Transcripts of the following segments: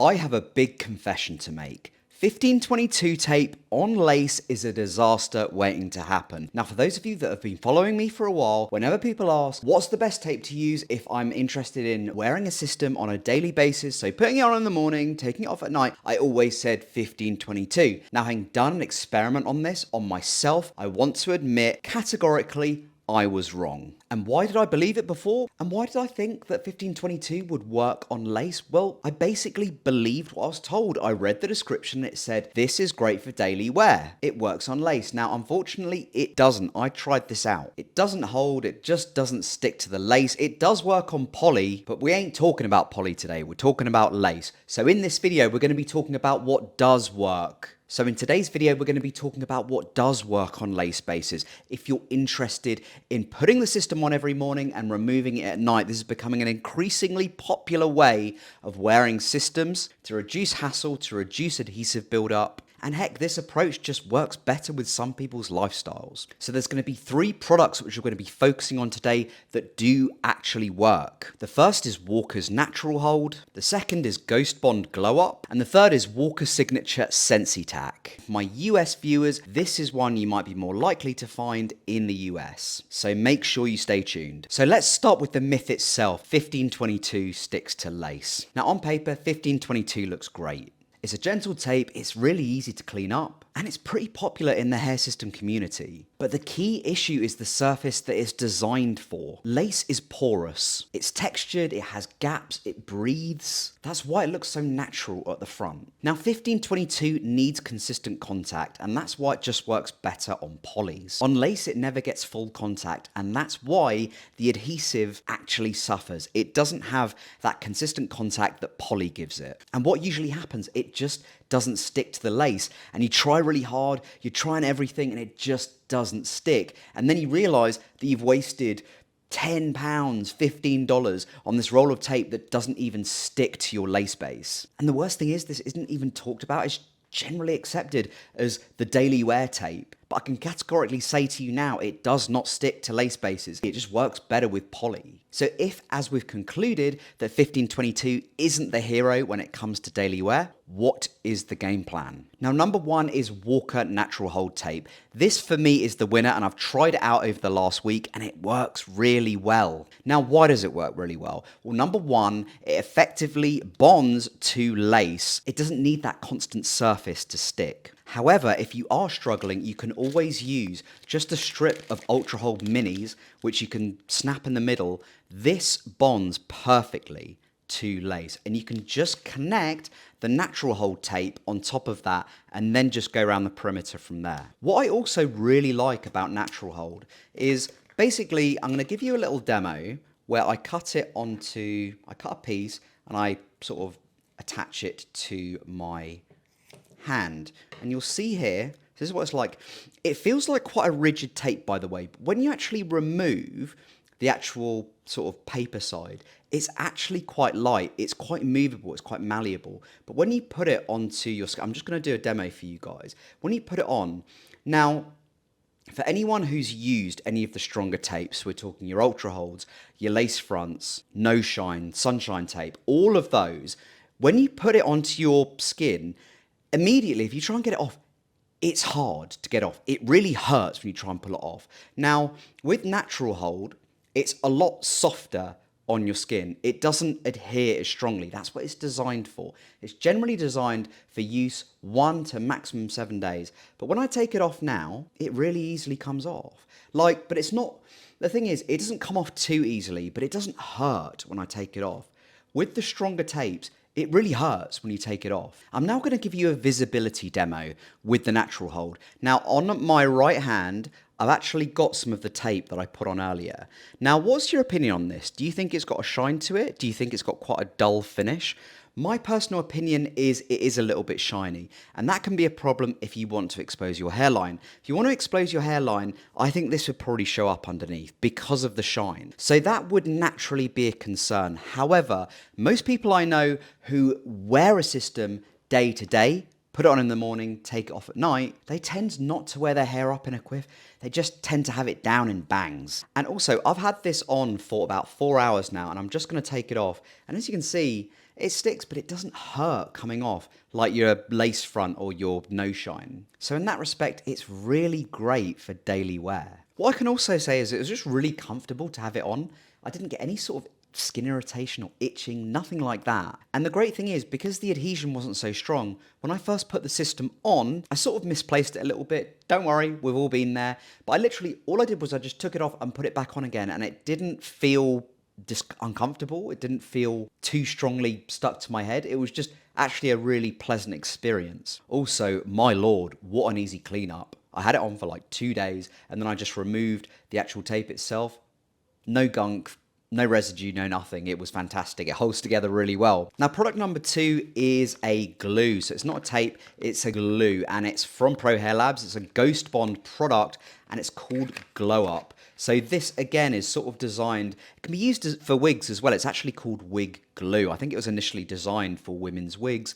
I have a big confession to make. 1522 tape on lace is a disaster waiting to happen. Now, for those of you that have been following me for a while, whenever people ask, what's the best tape to use if I'm interested in wearing a system on a daily basis, so putting it on in the morning, taking it off at night, I always said 1522. Now, having done an experiment on this on myself, I want to admit categorically, I was wrong. And why did I believe it before? And why did I think that 1522 would work on lace? Well, I basically believed what I was told. I read the description and it said, this is great for daily wear. It works on lace. Now, unfortunately, it doesn't. I tried this out. It doesn't hold. It just doesn't stick to the lace. It does work on poly, but we ain't talking about poly today. We're talking about lace. So in this video, we're going to be talking about what does work. So in today's video, we're going to be talking about what does work on lace bases. If you're interested in putting the system on every morning and removing it at night, this is becoming an increasingly popular way of wearing systems to reduce hassle, to reduce adhesive buildup. And heck, this approach just works better with some people's lifestyles. So there's going to be 3 products which we're going to be focusing on today that do actually work. The first is Walker's Natural Hold, the second is Ghostbond Glow Up, and the third is Walker Signature Sensi-Tak. My US viewers, this is one you might be more likely to find in the US. So make sure you stay tuned. So let's start with the myth itself. 1522 sticks to lace. Now on paper, 1522 looks great. It's a gentle tape, it's really easy to clean up, and it's pretty popular in the hair system community. But the key issue is the surface that it's designed for. Lace is porous, it's textured, it has gaps, it breathes. That's why it looks so natural at the front. Now 1522 needs consistent contact, and that's why it just works better on polys. On lace it never gets full contact, and that's why the adhesive actually suffers. It doesn't have that consistent contact that poly gives it. And what usually happens, it just doesn't stick to the lace, and you try really hard, you're trying everything, and it just doesn't stick. And then you realize that you've wasted £10, $15 on this roll of tape that doesn't even stick to your lace base. And the worst thing is, this isn't even talked about. It's generally accepted as the daily wear tape. But I can categorically say to you now, it does not stick to lace bases. It just works better with poly. So if, as we've concluded, that 1522 isn't the hero when it comes to daily wear, what is the game plan? Now, number 1 is Walker Natural Hold Tape. This for me is the winner, and I've tried it out over the last week and it works really well. Now, why does it work really well? Well, number 1, it effectively bonds to lace. It doesn't need that constant surface to stick. However, if you are struggling, you can always use just a strip of Ultra Hold Minis, which you can snap in the middle. This bonds perfectly to lace, and you can just connect the Natural Hold tape on top of that and then just go around the perimeter from there. What I also really like about Natural Hold is basically, I'm going to give you a little demo where I cut a piece and I sort of attach it to my hand, and you'll see here, this is what it's like. It feels like quite a rigid tape, by the way, but when you actually remove the actual sort of paper side, it's actually quite light, it's quite movable, it's quite malleable. But when you put it onto your skin, I'm just going to do a demo for you guys. When you put it on, now for anyone who's used any of the stronger tapes, we're talking your Ultra Holds, your lace fronts, no shine, sunshine tape, all of those, when you put it onto your skin, immediately, if you try and get it off, it's hard to get off. It really hurts when you try and pull it off. Now, with Natural Hold, it's a lot softer on your skin. It doesn't adhere as strongly. That's what it's designed for. It's generally designed for use 1 to maximum 7 days. But when I take it off now, it really easily comes off. But it's not, the thing is, it doesn't come off too easily, but it doesn't hurt when I take it off. With the stronger tapes, it really hurts when you take it off. I'm now going to give you a visibility demo with the Natural Hold. Now, on my right hand, I've actually got some of the tape that I put on earlier. Now, what's your opinion on this? Do you think it's got a shine to it? Do you think it's got quite a dull finish? My personal opinion is it is a little bit shiny, and that can be a problem if you want to expose your hairline. If you want to expose your hairline, I think this would probably show up underneath because of the shine. So that would naturally be a concern. However, most people I know who wear a system day to day, put it on in the morning, take it off at night, they tend not to wear their hair up in a quiff. They just tend to have it down in bangs. And also, I've had this on for about 4 hours now, and I'm just going to take it off. And as you can see, It sticks, but it doesn't hurt coming off like your lace front or your no shine. So in that respect, it's really great for daily wear. What I can also say is it was just really comfortable to have it on. I didn't get any sort of skin irritation or itching, nothing like that. And the great thing is, because the adhesion wasn't so strong, when I first put the system on, I sort of misplaced it a little bit. Don't worry, we've all been there. But I literally, all I did was I just took it off and put it back on again, and it didn't feel uncomfortable. It didn't feel too strongly stuck to my head. It was just actually a really pleasant experience. Also, my lord, what an easy cleanup. I had it on for like 2 days, and then I just removed the actual tape itself. No gunk, no residue, no nothing. It was fantastic. It holds together really well. Now, product number 2 is a glue. So it's not a tape, it's a glue, and it's from Pro Hair Labs. It's a Ghostbond product, and it's called Glow Up. So this, again, is sort of designed, it can be used for wigs as well. It's actually called wig glue. I think it was initially designed for women's wigs.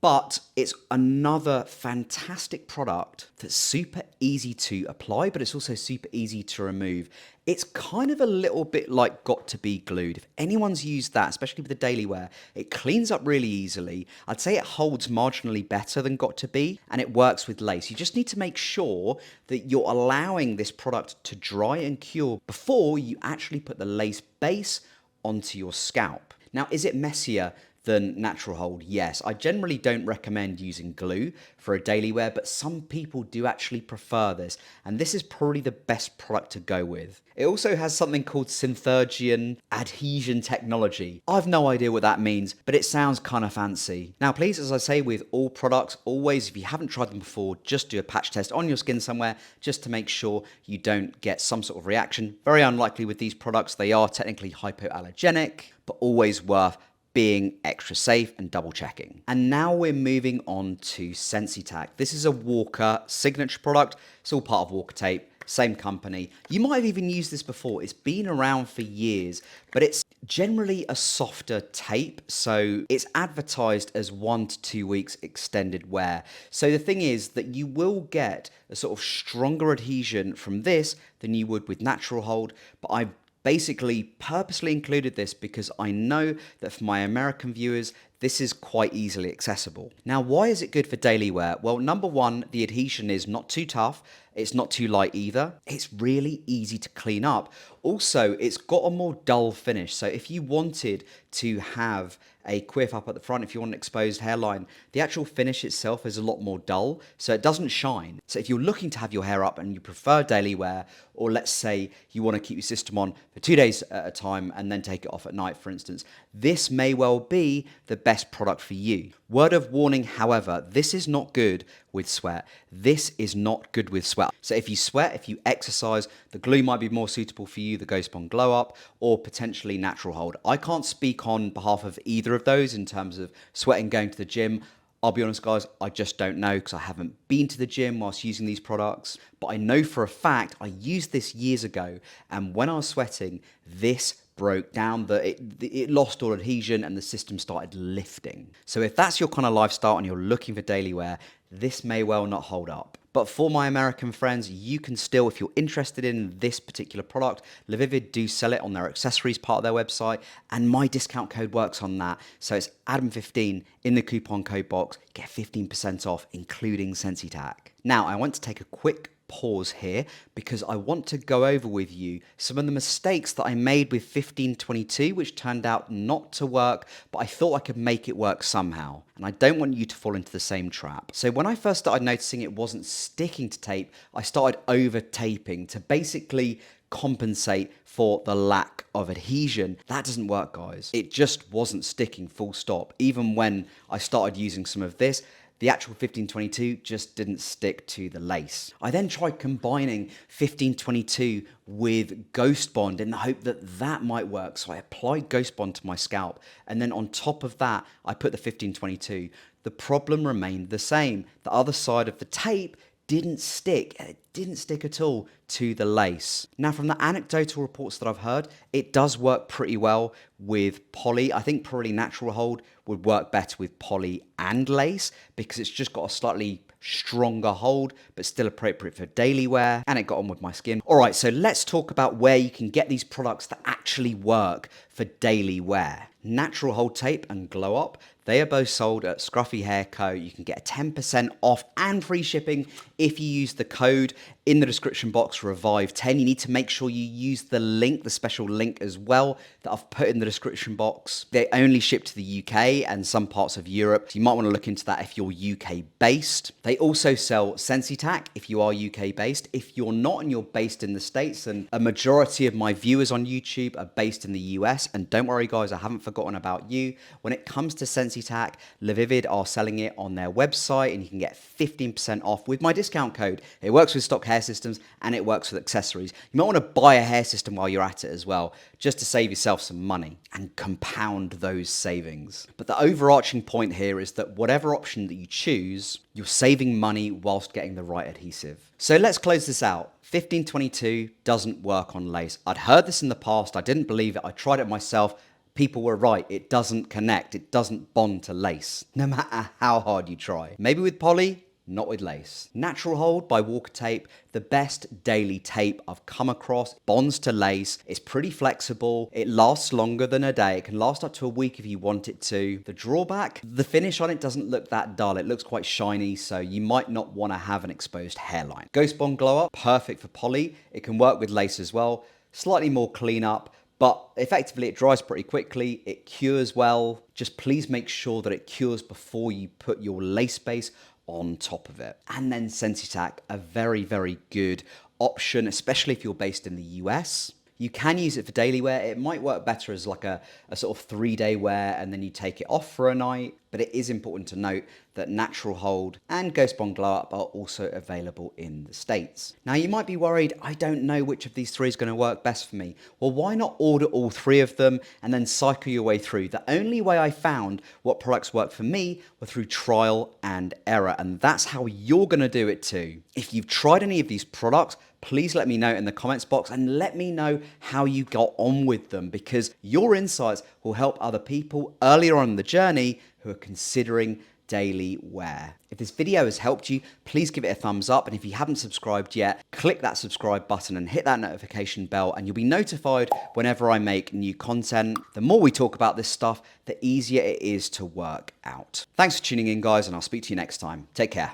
But it's another fantastic product that's super easy to apply, but it's also super easy to remove. It's kind of a little bit like Got To Be glued. If anyone's used that, especially with the daily wear, it cleans up really easily. I'd say it holds marginally better than Got To Be, and it works with lace. You just need to make sure that you're allowing this product to dry and cure before you actually put the lace base onto your scalp. Now, is it messier than natural hold? Yes. I generally don't recommend using glue for a daily wear, but some people do actually prefer this, and this is probably the best product to go with. It also has something called Synthesion adhesion technology. I've no idea what that means, but it sounds kind of fancy. Now, please, as I say with all products, always, if you haven't tried them before, just do a patch test on your skin somewhere just to make sure you don't get some sort of reaction. Very unlikely with these products. They are technically hypoallergenic, but always worth being extra safe and double checking. And now we're moving on to Sensi-Tak. This is a Walker signature product. It's all part of Walker Tape, same company. You might have even used this before. It's been around for years, but it's generally a softer tape. So it's advertised as 1 to 2 weeks extended wear. So the thing is that you will get a sort of stronger adhesion from this than you would with natural hold, but I've basically purposely included this because I know that for my American viewers, this is quite easily accessible. Now, why is it good for daily wear? Well, number one, the adhesion is not too tough. It's not too light either. It's really easy to clean up. Also, it's got a more dull finish. So if you wanted to have a quiff up at the front, if you want an exposed hairline, the actual finish itself is a lot more dull, so it doesn't shine. So if you're looking to have your hair up and you prefer daily wear, or let's say you want to keep your system on for 2 days at a time and then take it off at night, for instance, this may well be the best product for you. Word of warning, however, this is not good with sweat. This is not good with sweat. So if you sweat, if you exercise, the glue might be more suitable for you, the Ghostbond Glow Up, or potentially natural hold. I can't speak on behalf of either of those in terms of sweating, going to the gym. I'll be honest, guys, I just don't know because I haven't been to the gym whilst using these products. But I know for a fact I used this years ago, and when I was sweating, this broke down, it lost all adhesion and the system started lifting. So if that's your kind of lifestyle and you're looking for daily wear, this may well not hold up. But for my American friends, you can still, if you're interested in this particular product, LaVivid do sell it on their accessories part of their website, and my discount code works on that. So it's Adam15 in the coupon code box, get 15% off, including Sensi-Tak. Now, I want to take a quick pause here because I want to go over with you some of the mistakes that I made with 1522, which turned out not to work, but I thought I could make it work somehow. And I don't want you to fall into the same trap. So when I first started noticing it wasn't sticking to tape, I started over taping to basically compensate for the lack of adhesion. That doesn't work, guys. It just wasn't sticking, full stop. Even when I started using some of this, the actual 1522 just didn't stick to the lace. I then tried combining 1522 with Ghostbond in the hope that that might work. So I applied Ghostbond to my scalp, and then on top of that, I put the 1522. The problem remained the same. The other side of the tape didn't stick. It didn't stick at all to the lace. Now, from the anecdotal reports that I've heard, it does work pretty well with poly. I think probably natural hold would work better with poly and lace because it's just got a slightly stronger hold, but still appropriate for daily wear, and it got on with my skin. All right, so let's talk about where you can get these products that actually work for daily wear. Natural Hold Tape and Glow Up. They are both sold at Scruffy Hair Co. You can get 10% off and free shipping if you use the code in the description box, Revive10. You need to make sure you use the link, the special link as well that I've put in the description box. They only ship to the UK and some parts of Europe, so you might want to look into that if you're UK based. They also sell Sensi-Tak if you are UK based. If you're not and you're based in the States, and a majority of my viewers on YouTube are based in the US, and don't worry guys, I haven't forgotten about you. When it comes to Sensi-Tak, LaVivid are selling it on their website and you can get 15% off with my discount code. It works with stock hair systems and it works with accessories. You might want to buy a hair system while you're at it as well, just to save yourself some money and compound those savings. But the overarching point here is that whatever option that you choose, you're saving money whilst getting the right adhesive. So let's close this out. 1522 doesn't work on lace. I'd heard this in the past, I didn't believe it, I tried it myself. People were right, it doesn't connect, it doesn't bond to lace, no matter how hard you try. Maybe with poly, not with lace. Natural Hold by Walker Tape, the best daily tape I've come across, bonds to lace, it's pretty flexible, it lasts longer than a day, it can last up to a week if you want it to. The drawback, the finish on it doesn't look that dull, it looks quite shiny, so you might not want to have an exposed hairline. Ghostbond Glow Up, perfect for poly, it can work with lace as well, slightly more cleanup, but effectively it dries pretty quickly, it cures well. Just please make sure that it cures before you put your lace base on top of it. And then Sensi-Tak, a very, very good option, especially if you're based in the US. You can use it for daily wear. It might work better as like a sort of 3-day wear and then you take it off for a night. But it is important to note that Natural Hold and Ghostbond Glow Up are also available in the States. Now you might be worried, I don't know which of these three is going to work best for me. Well, why not order all three of them and then cycle your way through? The only way I found what products work for me were through trial and error. And that's how you're going to do it too. If you've tried any of these products, please let me know in the comments box and let me know how you got on with them, because your insights will help other people earlier on in the journey who are considering daily wear. If this video has helped you, please give it a thumbs up. And if you haven't subscribed yet, click that subscribe button and hit that notification bell and you'll be notified whenever I make new content. The more we talk about this stuff, the easier it is to work out. Thanks for tuning in guys, and I'll speak to you next time. Take care.